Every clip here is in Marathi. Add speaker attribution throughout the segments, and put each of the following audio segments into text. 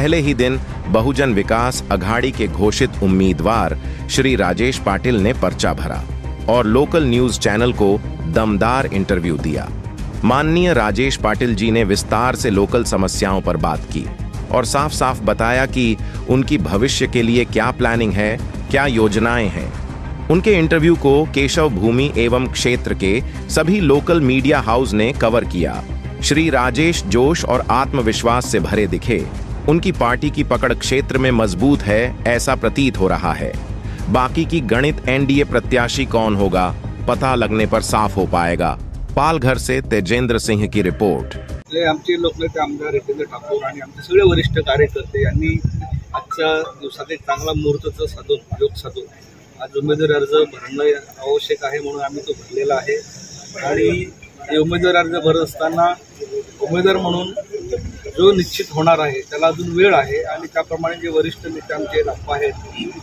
Speaker 1: पहले ही दिन बहुजन विकास अघाड़ी के घोषित उम्मीदवार श्री राजेश पाटिल ने पर्चा भरा और लोकल न्यूज चैनल को दमदार इंटरव्यू दिया। माननीय राजेश पाटिल जी ने विस्तार से लोकल समस्याओं पर बात की और साफ साफ बताया कि उनकी भविष्य के लिए क्या प्लानिंग है, क्या योजनाएं हैं। उनके इंटरव्यू को केशव भूमि एवं क्षेत्र के सभी लोकल मीडिया हाउस ने कवर किया। श्री राजेश जोश और आत्मविश्वास से भरे दिखे। उनकी पार्टी की पकड़ क्षेत्र में मजबूत है ऐसा प्रतीत हो रहा है। बाकी की गणित एनडीए प्रत्याशी कौन होगा पता लगने पर साफ हो पाएगा। पालघर से तेजेंद्र सिंह की रिपोर्ट।
Speaker 2: आमचे लोकनेते आमदार रितेंद्र ठाकूर आणि आमचे सगळे वरिष्ठ कार्यकर्ते यांनी आजच्या दिवसात एक चांगला मुहूर्त साधून योग साधून आज उमेदवारी अर्ज भरणं आवश्यक आहे म्हणून आम्ही तो भरलेला आहे। आणि उमेदवारी अर्ज भरत असताना उमेदवार म्हणून जो निश्चित होणार आहे त्याला अजून वेळ आहे आणि त्याप्रमाणे जे वरिष्ठ नेते आमचे नाव आहेत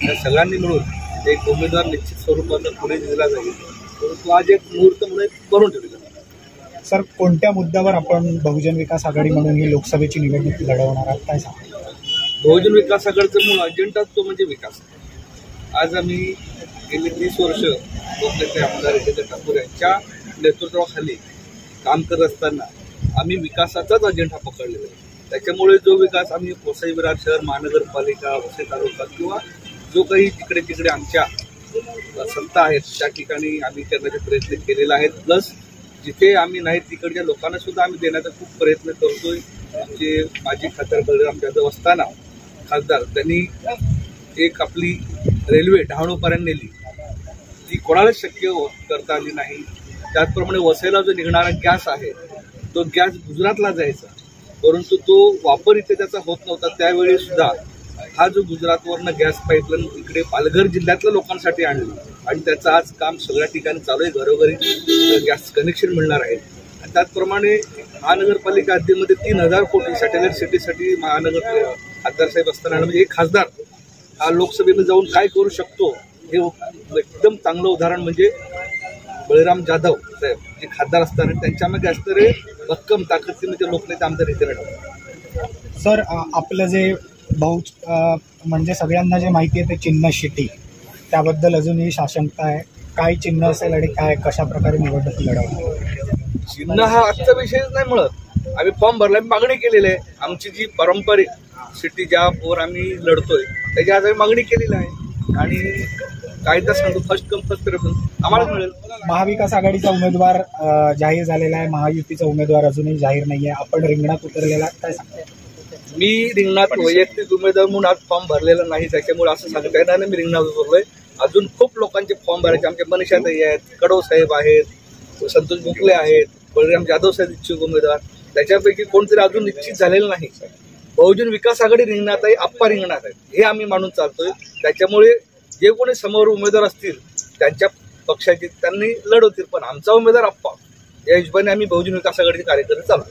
Speaker 2: त्या सगळ्यांनी मिळून एक उमेदवार निश्चित स्वरूपात पुढे दिला जाईल। परंतु आज एक मुहूर्त म्हणून करून ठेवलेला आहे।
Speaker 3: सर, कोणत्या मुद्द्यावर आपण बहुजन विकास आघाडी म्हणून ही लोकसभेची निवडणूक लढवणार आहात काय सांगा?
Speaker 2: बहुजन विकास आघाडीचा मूळ अजेंडा तो म्हणजे विकास। आज आम्ही गेली 30 वर्ष लोकनेते आमदार रितेंद्र ठाकूर यांच्या नेतृत्वाखाली काम करत असताना आम्ही विकासाचाच अजेंडा पकडलेला आहे। त्याच्यामुळे जो विकास आम्ही वसई विरार शहर महानगरपालिका वसई तालुका किंवा जो काही तिकडे तिकडे आमच्या सत्ता आहेत त्या ठिकाणी आम्ही करण्याचे प्रयत्न केलेला आहे। प्लस जिथे आम्ही नाही तिकडच्या लोकांना सुद्धा आम्ही देण्याचा खूप प्रयत्न करतोय। आमचे माजी खासदार बलराम जाधव असताना खासदार त्यांनी एक आपली रेल्वे डहाणूपर्यंत नेली, ती कोणालाच शक्य करता आली नाही। त्याचप्रमाणे वसईला जो निघणारा गॅस आहे तो गॅस गुजरातला जायचा, परंतु तो वापर इथे त्याचा होत नव्हता। त्यावेळी सुद्धा हा जो गुजरातवरनं गॅस पाईपलाईन इकडे पालघर जिल्ह्यातल्या लोकांसाठी आणली आणि त्याचं आज काम सगळ्या ठिकाणी चालू आहे। घरोघरी गॅस कनेक्शन मिळणार आहे। आणि त्याचप्रमाणे महानगरपालिका हद्दीमध्ये 3000 कोटी सॅटेलाइट सिटीसाठी महानगर खासदारसाहेब असताना म्हणजे एक खासदार हा लोकसभेला जाऊन काय करू शकतो हे एकदम चांगलं उदाहरण म्हणजे बलराम जाधव साहेब जे खासदार असताना त्यांच्या मागे असणारे भक्कम ताकदीने लोकनेते आमदार रितेंद्र ठाकूर।
Speaker 3: सर, आपलं जे म्हणजे सगळ्यांना जे माहिती आहे ते चिन्ह शिटी, त्याबद्दल अजूनही साशंकता आहे। काय चिन्ह असेल आणि काय कशा प्रकारे निवडणूक लढवणार?
Speaker 2: चिन्ह हा आजचा विषयच नाही मिळत। आम्ही फॉर्म भरला, मागणी केलेली आहे। आमची जी पारंपरिक सिटी ज्यावर आम्ही लढतोय त्याची आज आम्ही मागणी केलेली आहे आणि कायदा सांगतो फर्स्ट कम फर्स्ट प्रेफरन्स आम्हाला मिळेल।
Speaker 3: महाविकास आघाडीचा उमेदवार जाहीर झालेला आहे, महायुतीचा उमेदवार अजूनही जाहीर नाहीये। आपण रिंगणात उतरलेला काय सांगता?
Speaker 2: मी रिंगणात वैयक्तिक उमेदवार म्हणून आज फॉर्म भरलेला नाही, त्याच्यामुळे असं सांगता येणार नाही मी रिंगणात उतरलोय। अजून खूप लोकांचे फॉर्म भरायचे। आमचे मनीषाताई आहेत, कडव साहेब आहेत, संतोष भोकले आहेत, बलराम जाधव साहेब इच्छुक उमेदवार, त्याच्यापैकी कोणतरी अजून निश्चित झालेलं नाही। बहुजन विकास आघाडी रिंगणात आहे, आप्पा रिंगणात आहे हे आम्ही मानून चालतोय। त्याच्यामुळे जे कोणी समोर उमेदवार असतील त्यांच्या पक्षाचे त्यांनी लढवतील, पण आमचा उमेदवार आप्पा या हिशोबाने आम्ही बहुजन विकास आघाडीचे कार्यकर्ते चालतो।